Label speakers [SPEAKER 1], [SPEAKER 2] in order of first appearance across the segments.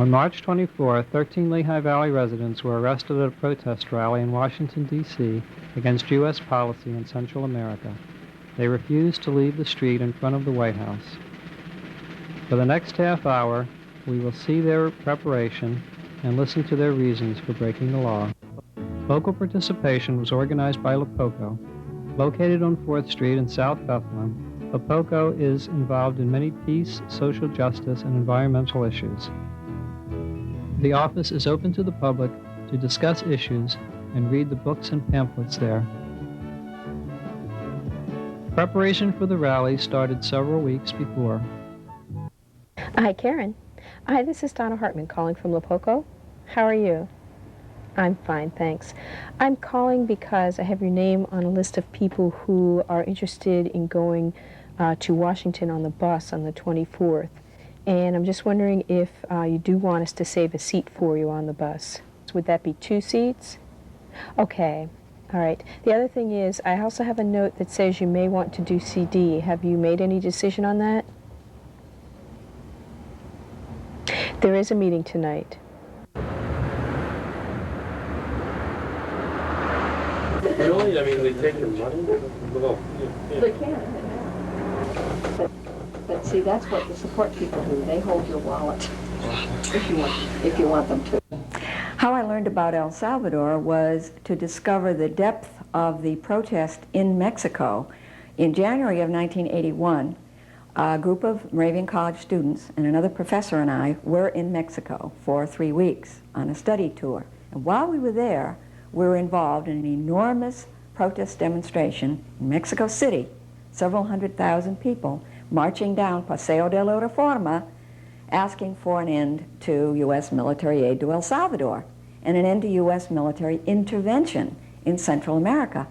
[SPEAKER 1] On March 24, 13 Lehigh Valley residents were arrested at a protest rally in Washington, D.C. against U.S. policy in Central America. They refused to leave the street in front of the White House. For the next half hour, we will see their preparation and listen to their reasons for breaking the law. Local participation was organized by LEPOCO. Located on 4th Street in South Bethlehem, LEPOCO is involved in many peace, social justice, and environmental issues. The office is open to the public to discuss issues and read the books and pamphlets there. Preparation for the rally started several weeks before.
[SPEAKER 2] Hi, Karen. Hi, this is Donna Hartman calling from LEPOCO. How are you? I'm fine, thanks. I'm calling because I have your name on a list of people who are interested in going to Washington on the bus on the 24th. And I'm just wondering if you do want us to save a seat for you on the bus. Would that be 2 seats? Okay, all right. The other thing is, I also have a note that says you may want to do CD. Have you made any decision on that? There is a meeting tonight.
[SPEAKER 3] Really? I mean, they take your money? Well, yeah.
[SPEAKER 4] They can. But see, that's what the support people do. They hold your wallet if you want them to. How I learned about El Salvador was to discover the depth of the protest in Mexico. In January of 1981, a group of Moravian College students and another professor and I were in Mexico for 3 weeks on a study tour. And while we were there, we were involved in an enormous protest demonstration in Mexico City, several 100,000 people marching down Paseo de la Reforma, asking for an end to U.S. military aid to El Salvador and an end to U.S. military intervention in Central America.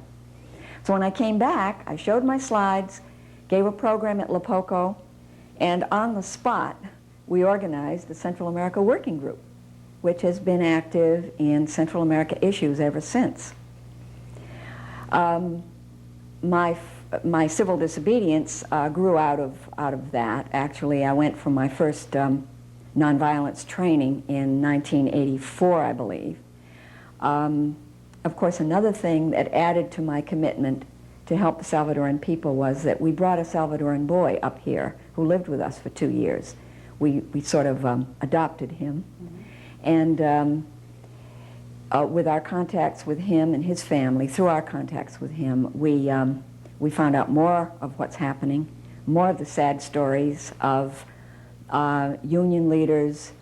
[SPEAKER 4] So when I came back, I showed my slides, gave a program at LEPOCO, and on the spot, we organized the Central America Working Group, which has been active in Central America issues ever since. My civil disobedience grew out of that. Actually, I went from my first nonviolence training in 1984, I believe. Of course, another thing that added to my commitment to help the Salvadoran people was that we brought a Salvadoran boy up here who lived with us for 2 years. We sort of adopted him. And with our contacts with him and his family, through our contacts with him, we found out more of what's happening, more of the sad stories of union leaders,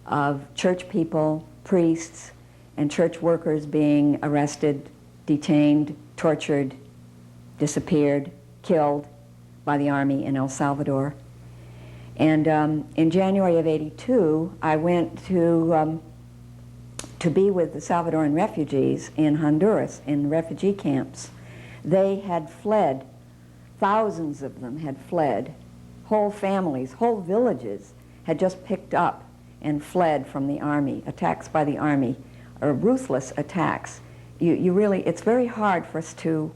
[SPEAKER 4] of church people, priests, and church workers being arrested, detained, tortured, disappeared, killed by the army in El Salvador. And in January of '82, I went to be with the Salvadoran refugees in Honduras, in refugee camps. They had fled, thousands of them had fled. Whole families, whole villages had just picked up and fled from the army, attacks by the army, or ruthless attacks. You really, it's very hard for us to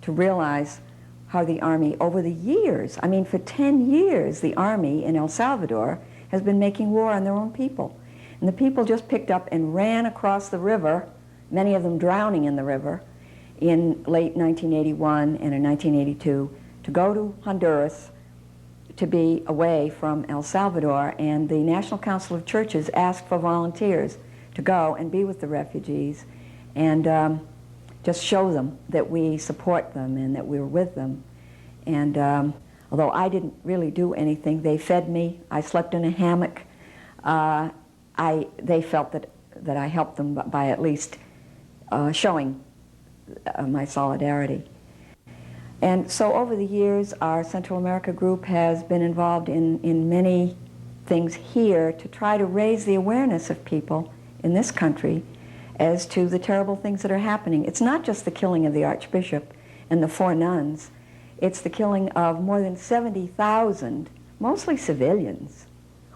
[SPEAKER 4] realize how the army, over the years, I mean for 10 years, the army in El Salvador has been making war on their own people. And the people just picked up and ran across the river, many of them drowning in the river, in late 1981 and in 1982, to go to Honduras to be away from El Salvador. And the National Council of Churches asked for volunteers to go and be with the refugees and just show them that we support them and that we're with them. And although I didn't really do anything, they fed me, I slept in a hammock. They felt that I helped them by at least showing my solidarity. And so over the years, our Central America group has been involved in many things here to try to raise the awareness of people in this country as to the terrible things that are happening. It's not just the killing of the Archbishop and the 4 nuns. It's the killing of more than 70,000, mostly civilians,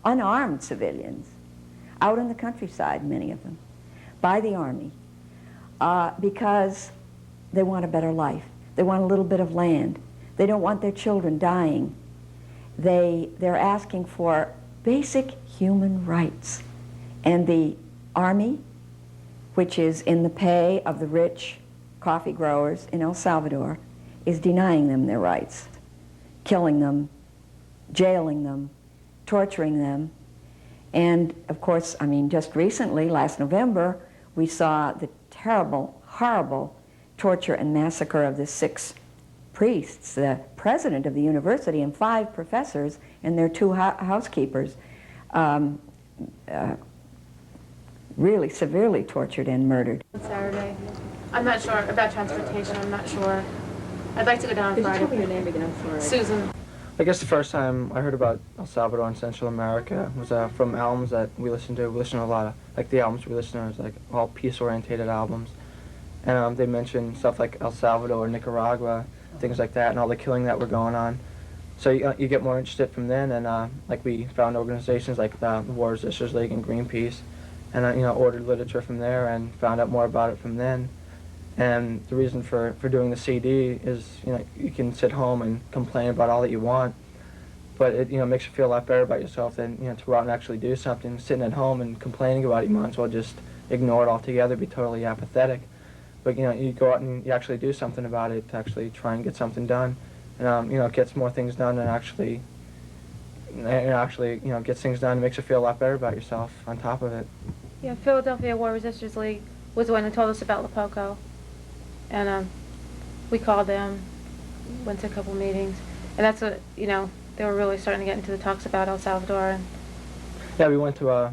[SPEAKER 4] unarmed civilians, out in the countryside, many of them, by the army, because they want a better life. They want a little bit of land. They don't want their children dying. They're asking for basic human rights. And the army, which is in the pay of the rich coffee growers in El Salvador, is denying them their rights, killing them, jailing them, torturing them. And of course, I mean, just recently, last November, we saw the terrible, horrible torture and massacre of the 6 priests, the president of the university and 5 professors and their 2 housekeepers, really severely tortured and murdered.
[SPEAKER 5] Saturday. I'm not sure about transportation. I'm not sure. I'd like to go down on Friday.
[SPEAKER 2] Could you tell me your name again? I'm sorry.
[SPEAKER 5] Susan.
[SPEAKER 3] I guess the first time I heard about El Salvador and Central America was from albums that we listened to. We listened to a lot of, like the albums we listened to was like all peace-orientated albums. And they mentioned stuff like El Salvador, Nicaragua, things like that, and all the killing that were going on. So you get more interested from then, and like we found organizations like the War Resisters League and Greenpeace, and you know, ordered literature from there and found out more about it from then. And the reason for doing the CD is, you know, you can sit home and complain about all that you want, but it, you know, makes you feel a lot better about yourself than, you know, to go out and actually do something. Sitting at home and complaining about it, you might as well just ignore it altogether, be totally apathetic. But, you know, you go out and you actually do something about it to actually try and get something done. And, you know, it gets more things done and actually, you know, gets things done and makes you feel a lot better about yourself on top of it.
[SPEAKER 5] Yeah, Philadelphia War Resisters League was the one who told us about LEPOCO. And we called them, went to a couple meetings. And that's what, you know, they were really starting to get into the talks about El Salvador. And
[SPEAKER 3] yeah, we went to a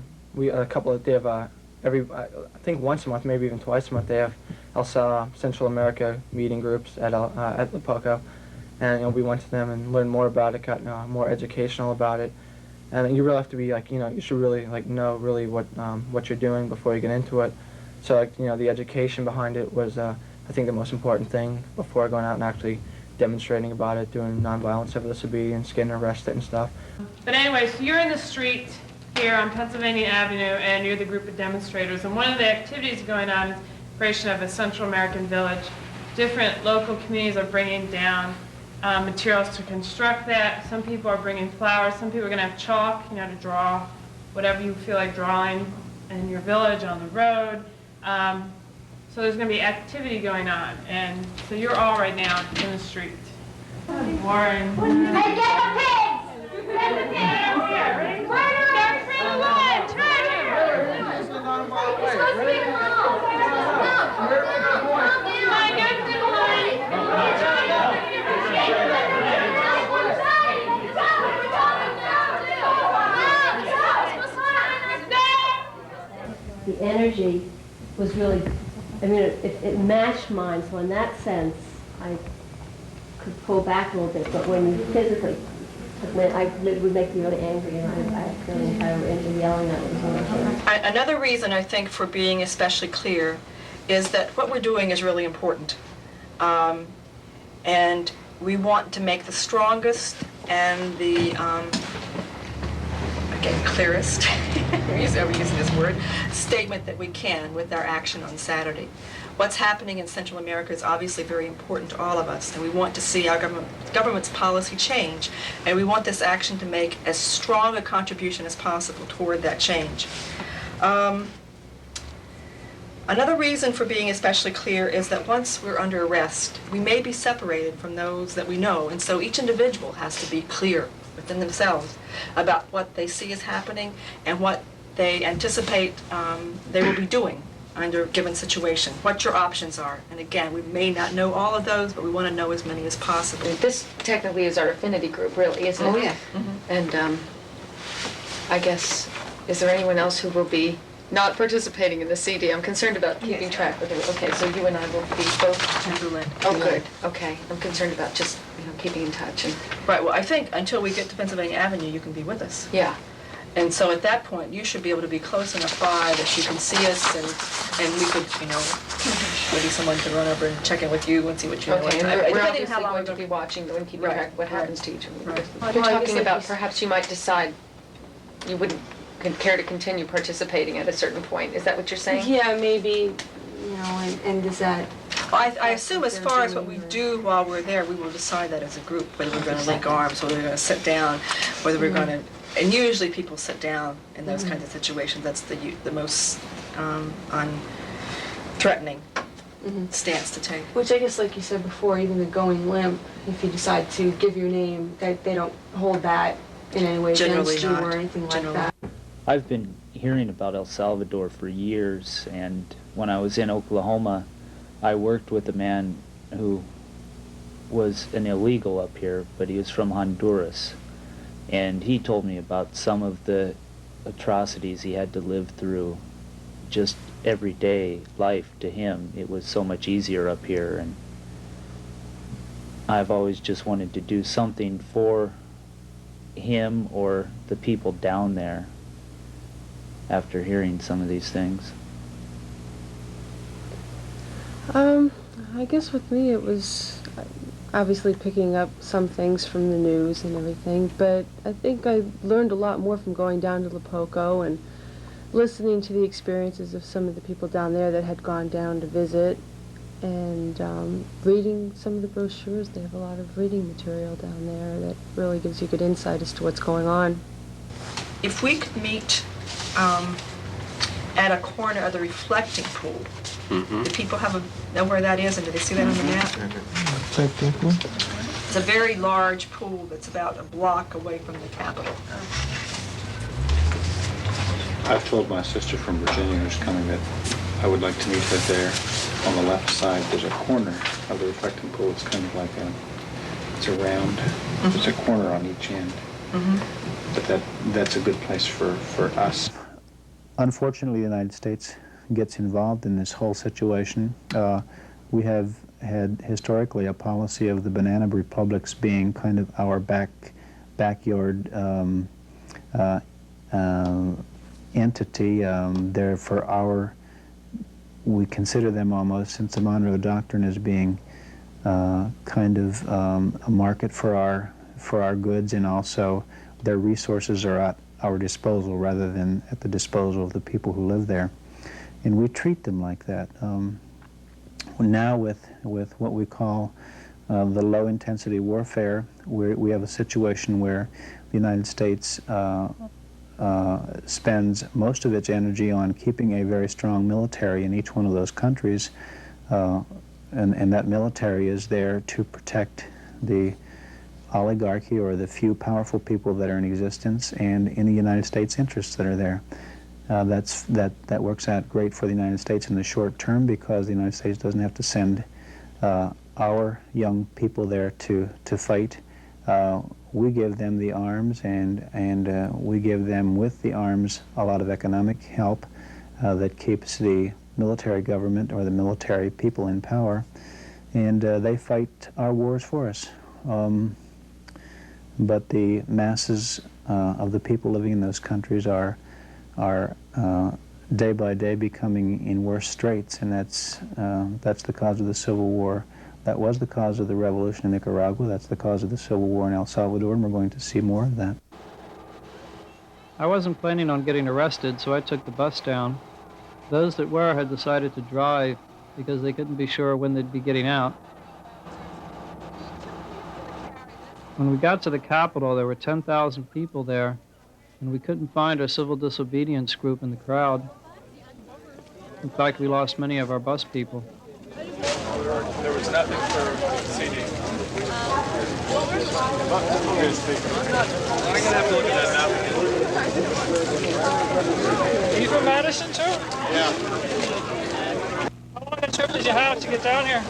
[SPEAKER 3] couple of, they have I think once a month, maybe even twice a month, they have Central America meeting groups at LEPOCO. And, you know, we went to them and learned more about it, got more educational about it. And you really have to be, like, you know, you should really, like, know really what you're doing before you get into it. So, like, you know, the education behind it was, I think, the most important thing before going out and actually demonstrating about it, doing nonviolent civil disobedience, getting arrested and stuff.
[SPEAKER 6] But anyway, so you're in the street here on Pennsylvania Avenue, and you're the group of demonstrators. And one of the activities going on is the creation of a Central American village. Different local communities are bringing down materials to construct that. Some people are bringing flowers. Some people are going to have chalk, you know, to draw whatever you feel like drawing in your village, on the road. So there's going to be activity going on, and so you're all right now in the street. Warren.
[SPEAKER 7] Hey, get the pigs! Get the pigs!
[SPEAKER 8] The energy was really, I mean, it matched mine, so in that sense, I could pull back a little bit, but when you physically, it would make me really angry, and I feel into yelling at it.
[SPEAKER 9] Another reason, I think, for being especially clear is that what we're doing is really important. And we want to make the strongest and the, again, clearest, I'm using this word, statement that we can with our action on Saturday. What's happening in Central America is obviously very important to all of us, and we want to see our government's policy change, and we want this action to make as strong a contribution as possible toward that change. Another reason for being especially clear is that once we're under arrest, we may be separated from those that we know, and so each individual has to be clear within themselves about what they see is happening and what they anticipate they will be doing under a given situation, what your options are. And again, we may not know all of those, but we want to know as many as possible.
[SPEAKER 2] This technically is our affinity group, really, isn't it?
[SPEAKER 9] Oh, yeah.
[SPEAKER 2] Mm-hmm. And I guess, is there anyone else who will be not participating in the CD? I'm concerned about keeping track with it. Okay, so you and I will be both. Oh, good. Okay, I'm concerned about just, you know, keeping in touch. And
[SPEAKER 9] Right, well, I think until we get to Pennsylvania Avenue, you can be with us.
[SPEAKER 2] yeah.
[SPEAKER 9] And so at that point, you should be able to be close enough by that you can see us, and we could, you know, maybe someone could run over and check in with you and see what you know.
[SPEAKER 2] Okay, and
[SPEAKER 9] Depending
[SPEAKER 2] we're
[SPEAKER 9] on
[SPEAKER 2] obviously
[SPEAKER 9] how long
[SPEAKER 2] going to
[SPEAKER 9] we're
[SPEAKER 2] be watching though and keeping
[SPEAKER 9] Right,
[SPEAKER 2] track of what
[SPEAKER 9] right.
[SPEAKER 2] happens to each of them.
[SPEAKER 9] Right.
[SPEAKER 2] You're talking about perhaps you might decide you wouldn't care to continue participating at a certain point. Is that what you're saying?
[SPEAKER 10] Yeah, maybe, you know, and does that
[SPEAKER 9] Well, I assume as far as what we do while we're there, we will decide that as a group, whether we're going to link arms, whether we're going to sit down, whether we're going to, and usually people sit down in those kinds of situations. That's the most unthreatening stance to take.
[SPEAKER 10] Which I guess, like you said before, even the going limp, if you decide to give your name, they don't hold that in any way
[SPEAKER 9] Generally
[SPEAKER 10] against you
[SPEAKER 9] not.
[SPEAKER 10] or anything
[SPEAKER 9] Generally.
[SPEAKER 10] like that.
[SPEAKER 11] I've been hearing about El Salvador for years, and when I was in Oklahoma, I worked with a man who was an illegal up here, but he was from Honduras, and he told me about some of the atrocities he had to live through. Just everyday life to him, it was so much easier up here, and I've always just wanted to do something for him or the people down there after hearing some of these things.
[SPEAKER 10] I guess with me it was obviously picking up some things from the news and everything, but I think I learned a lot more from going down to LEPOCO and listening to the experiences of some of the people down there that had gone down to visit, and reading some of the brochures. They have a lot of reading material down there that really gives you good insight as to what's going on.
[SPEAKER 9] If we could meet at a corner of the reflecting pool, do people know where that is, and do they see that on the map? It's a very large pool that's about a block away from the Capitol.
[SPEAKER 12] I've told my sister from Virginia who's coming that I would like to meet her there. On the left side, there's a corner of the reflecting pool. It's kind of like it's a round. There's a corner on each end. But that's a good place for us. Unfortunately, the United States gets involved in this whole situation. We have had historically a policy of the banana republics being kind of our backyard entity. They're for we consider them almost, since the Monroe Doctrine, as being kind of a market for our goods, and also their resources are at our disposal rather than at the disposal of the people who live there. And we treat them like that. Now with what we call the low-intensity warfare, we have a situation where the United States spends most of its energy on keeping a very strong military in each one of those countries, and that military is there to protect the oligarchy or the few powerful people that are in existence, and in the United States interests that are there. That works out great for the United States in the short term, because the United States doesn't have to send our young people there to fight. We give them the arms, and we give them with the arms a lot of economic help that keeps the military government or the military people in power, and they fight our wars for us. But the masses of the people living in those countries are day by day becoming in worse straits, and that's the cause of the Civil War. That was the cause of the revolution in Nicaragua. That's the cause of the Civil War in El Salvador, and we're going to see more of that.
[SPEAKER 1] I wasn't planning on getting arrested, so I took the bus down. Those that were had decided to drive because they couldn't be sure when they'd be getting out. When we got to the Capitol, there were 10,000 people there, and we couldn't find our civil disobedience group in the crowd. In fact, we lost many of our bus people.
[SPEAKER 13] There was nothing for CD. I'm gonna have to look at that map again.
[SPEAKER 14] You from Madison too?
[SPEAKER 13] Yeah.
[SPEAKER 14] How long a trip did you have to get down here?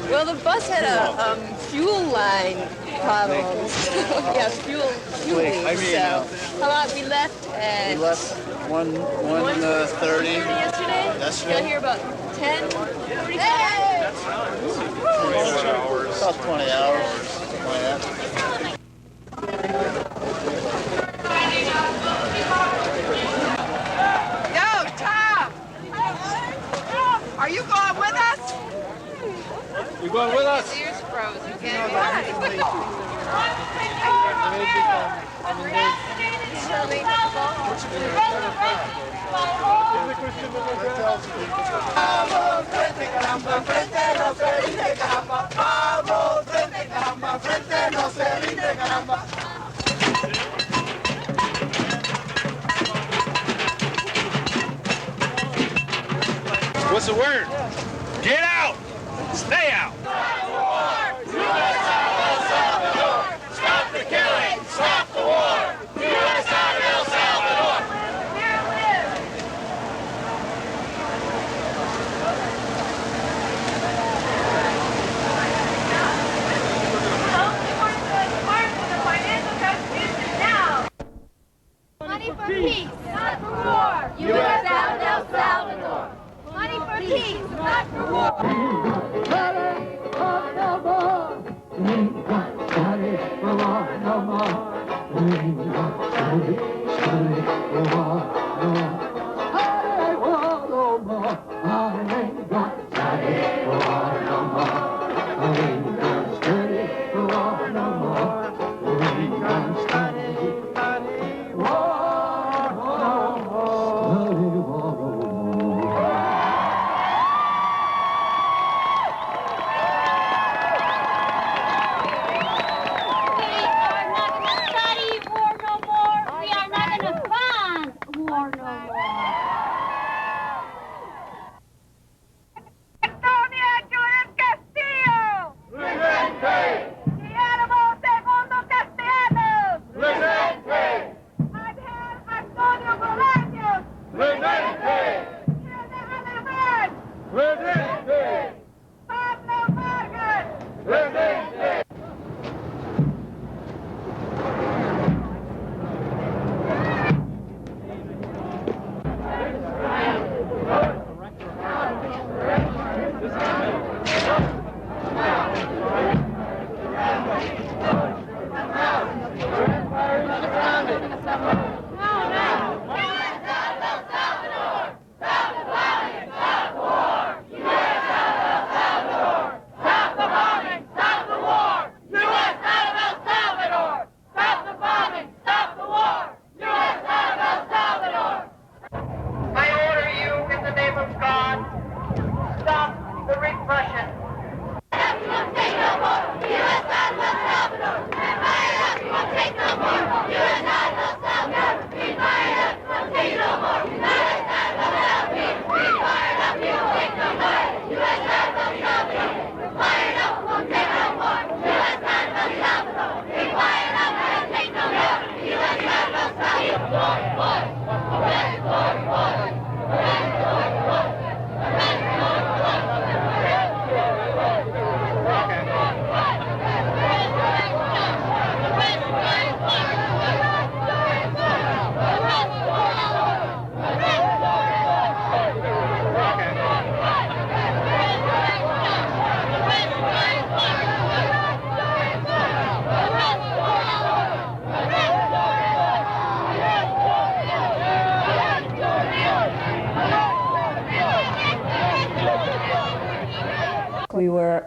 [SPEAKER 15] Well, the bus had a fuel line problem. Yeah, fuel leak. So, how about we left at...
[SPEAKER 16] We left 1:30
[SPEAKER 15] yesterday?
[SPEAKER 16] Yesterday.
[SPEAKER 15] Got here about 10:45. Hey!
[SPEAKER 16] About 20 hours. Something like that.
[SPEAKER 9] Yo, Tom! Are you going with us?
[SPEAKER 14] You going with us?
[SPEAKER 15] Ears froze. You can't
[SPEAKER 13] What's the word? Get out! Stay out! Stop the killing! Stop the war! U.S. out of El Salvador!
[SPEAKER 7] Money for peace, not for war. U.S. out of El Salvador. Money for peace, not for war.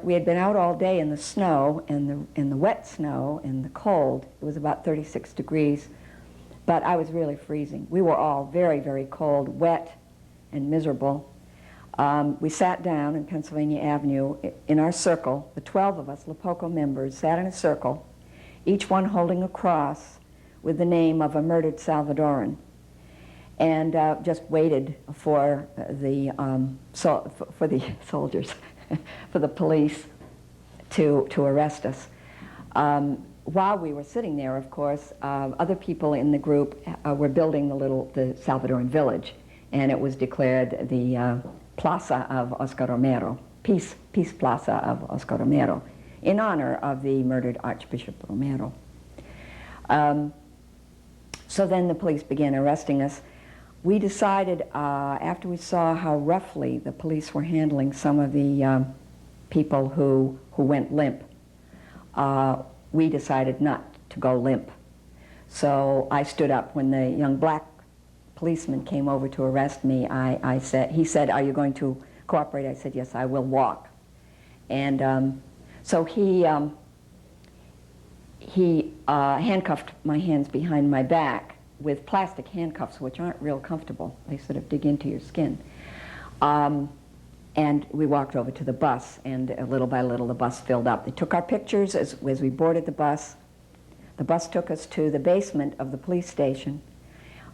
[SPEAKER 4] We had been out all day in the snow, in the wet snow, in the cold. It was about 36 degrees, but I was really freezing. We were all very, very cold, wet, and miserable. We sat down in Pennsylvania Avenue in our circle. The 12 of us, LEPOCO members, sat in a circle, each one holding a cross with the name of a murdered Salvadoran, and just waited for the soldiers, for the police to arrest us. While we were sitting there, of course, other people in the group were building the Salvadoran village, and it was declared the Plaza of Oscar Romero, Peace Plaza of Oscar Romero, in honor of the murdered Archbishop Romero. So then the police began arresting us. We decided, after we saw how roughly the police were handling some of the people who went limp, we decided not to go limp. So I stood up when the young black policeman came over to arrest me. He said, "Are you going to cooperate?" I said, "Yes, I will walk." And so he he handcuffed my hands behind my back with plastic handcuffs, which aren't real comfortable. They sort of dig into your skin. And we walked over to the bus, and little by little the bus filled up. They took our pictures as we boarded the bus. The bus took us to the basement of the police station,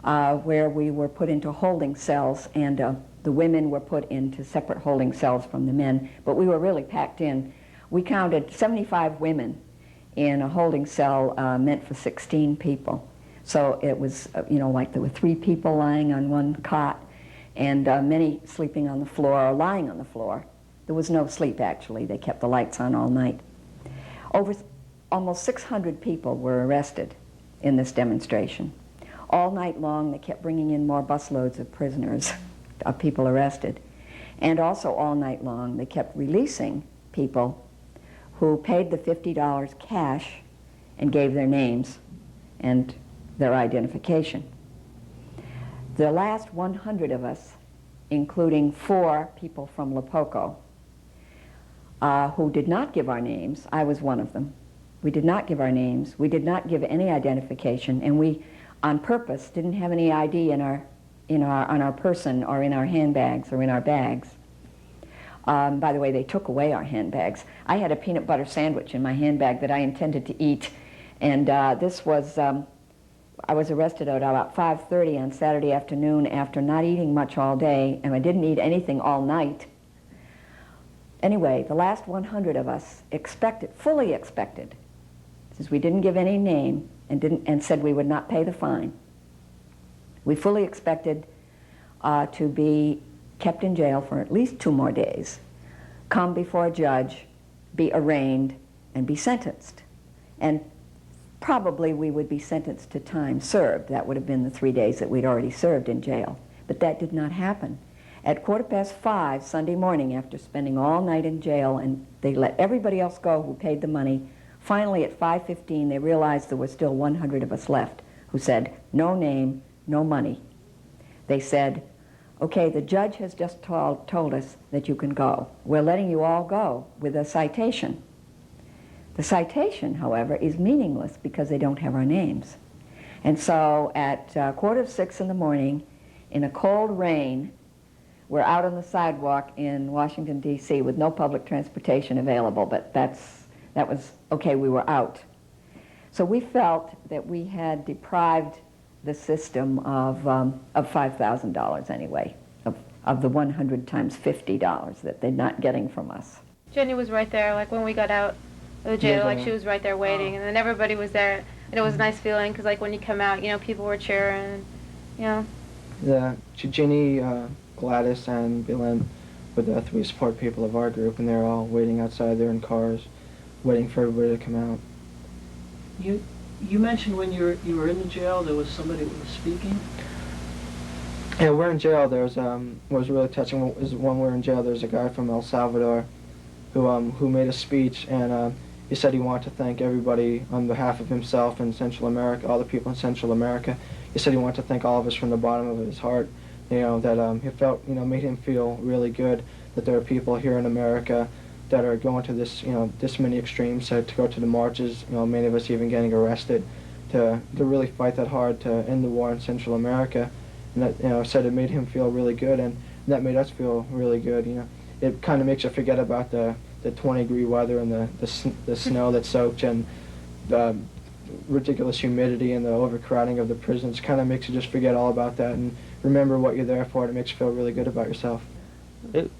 [SPEAKER 4] where we were put into holding cells, and the women were put into separate holding cells from the men, but we were really packed in. We counted 75 women in a holding cell meant for 16 people. So it was, like there were 3 people lying on one cot, and many sleeping on the floor or lying on the floor. There was no sleep, actually. They kept the lights on all night. Almost 600 people were arrested in this demonstration. All night long, they kept bringing in more busloads of prisoners, of people arrested. And also all night long, they kept releasing people who paid the $50 cash and gave their names and their identification. The last 100 of us, including 4 people from LEPOCO, who did not give our names, I was one of them. We did not give our names, we did not give any identification, and we, on purpose, didn't have any ID on our person or in our handbags or in our bags. By the way, they took away our handbags. I had a peanut butter sandwich in my handbag that I intended to eat, and this was, I was arrested at about 5:30 on Saturday afternoon after not eating much all day, and I didn't eat anything all night. Anyway, the last 100 of us fully expected, since we didn't give any name and said we would not pay the fine, we fully expected to be kept in jail for at least 2 more days, come before a judge, be arraigned, and be sentenced. And probably we would be sentenced to time served. That would have been the 3 days that we'd already served in jail. But that did not happen. At 5:15 Sunday morning, after spending all night in jail, and they let everybody else go who paid the money, finally at 5:15 they realized there were still 100 of us left who said, no name, no money. They said, okay, the judge has just told us that you can go. We're letting you all go with a citation. The citation, however, is meaningless because they don't have our names. And so at 5:45 in the morning, in a cold rain, we're out on the sidewalk in Washington, D.C. with no public transportation available, but that was okay, we were out. So we felt that we had deprived the system of $5,000 anyway, of the 100 times $50 that they're not getting from us.
[SPEAKER 5] Jenny was right there, like when we got out of the jail, like she was right there waiting, and then everybody was there, and it was a nice feeling, because like when you come out, people were cheering,
[SPEAKER 3] Yeah, Jenny, Gladys, and Belen were the 3 support people of our group, and they're all waiting outside there in cars, waiting for everybody to come out.
[SPEAKER 17] You mentioned when you were in the jail there was somebody who was speaking?
[SPEAKER 3] Yeah, we're in jail. There's what was really touching is when we're in jail. There's a guy from El Salvador who made a speech, and he said he wanted to thank everybody on behalf of himself and Central America, all the people in Central America. He said he wanted to thank all of us from the bottom of his heart. That he felt made him feel really good that there are people here in America that are going to this this many extremes to go to the marches. Many of us even getting arrested to really fight that hard to end the war in Central America. And that said it made him feel really good, and that made us feel really good. It kind of makes you forget about the 20-degree weather and the snow that soaked and the ridiculous humidity and the overcrowding of the prisons. Kind of makes you just forget all about that and remember what you're there for. And it makes you feel really good about yourself.
[SPEAKER 11] It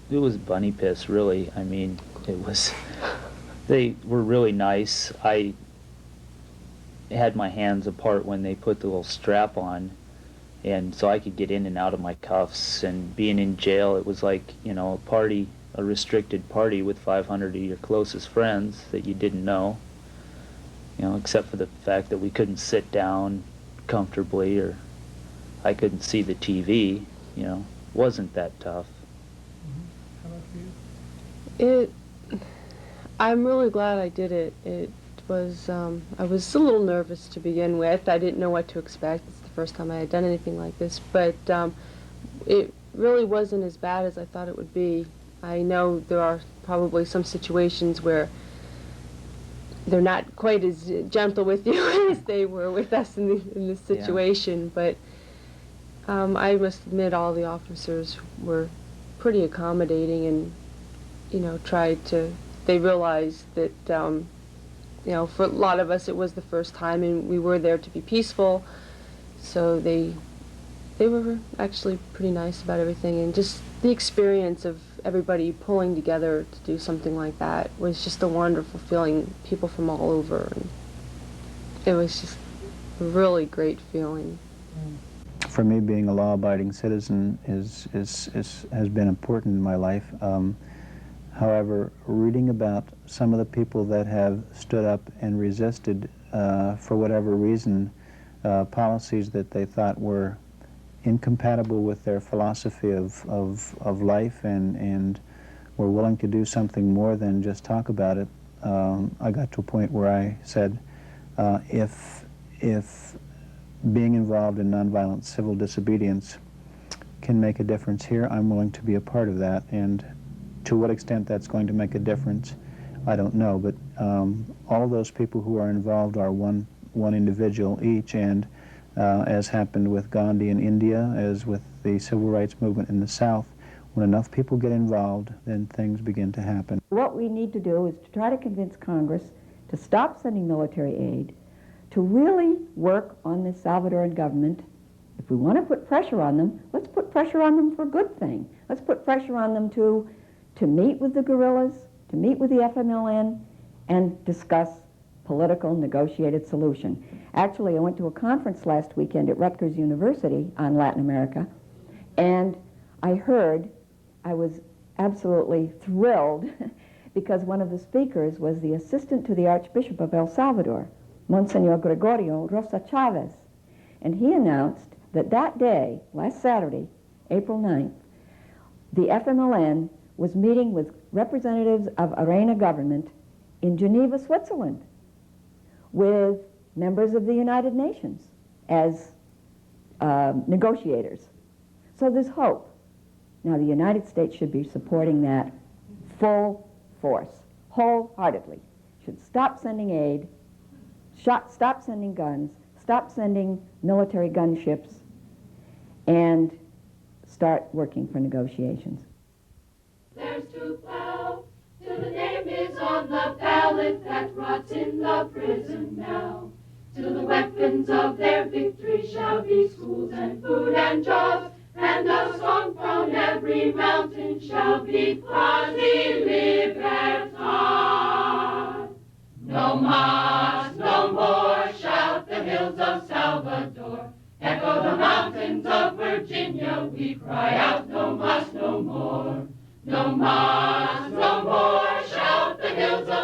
[SPEAKER 11] was bunny piss, really. I mean, they were really nice. I had my hands apart when they put the little strap on, and so I could get in and out of my cuffs. And being in jail, it was like, a party, a restricted party with 500 of your closest friends that you didn't know, except for the fact that we couldn't sit down comfortably, or I couldn't see the TV. Wasn't that tough.
[SPEAKER 10] I'm really glad I did it. It was, I was a little nervous to begin with. I didn't know what to expect. It's the first time I had done anything like this, but it really wasn't as bad as I thought it would be. I know there are probably some situations where they're not quite as gentle with you as they were with us in this situation. But I must admit, all the officers were pretty accommodating, and tried to. They realized that for a lot of us it was the first time, and we were there to be peaceful. So they were actually pretty nice about everything, and just the experience of everybody pulling together to do something like that was just a wonderful feeling. People from all over, and it was just a really great feeling.
[SPEAKER 12] For me, being a law-abiding citizen has been important in my life. However, reading about some of the people that have stood up and resisted, for whatever reason, policies that they thought were incompatible with their philosophy of life, and were willing to do something more than just talk about it, I got to a point where I said, if being involved in nonviolent civil disobedience can make a difference here, I'm willing to be a part of that. And to what extent that's going to make a difference, I don't know. But all of those people who are involved are one individual each, and as happened with Gandhi in India, as with the civil rights movement in the South, when enough people get involved, then things begin to happen.
[SPEAKER 4] What we need to do is to try to convince Congress to stop sending military aid, to really work on the Salvadoran government. If we want to put pressure on them, let's put pressure on them for a good thing. Let's put pressure on them to meet with the guerrillas, to meet with the FMLN, and discuss political negotiated solution. Actually, I went to a conference last weekend at Rutgers University on Latin America, and I was absolutely thrilled because one of the speakers was the assistant to the Archbishop of El Salvador, Monsignor Gregorio Rosa Chavez, and he announced that that day, last Saturday, April 9th, the FMLN was meeting with representatives of Arena government in Geneva, Switzerland, with members of the United Nations as negotiators. So there's hope. Now, the United States should be supporting that full force, wholeheartedly. Should stop sending aid, stop sending guns, stop sending military gunships, and start working for negotiations.
[SPEAKER 7] There's to plow till the name is on the ballot that rots in the prison now, till the weapons of their victory shall be schools and food and jobs, and a song from every mountain shall be Quasi Libertad. No mas, no more, shout the hills of Salvador, echo the mountains of Virginia, we cry out no mas, no more. No mas, no more, shout the hills of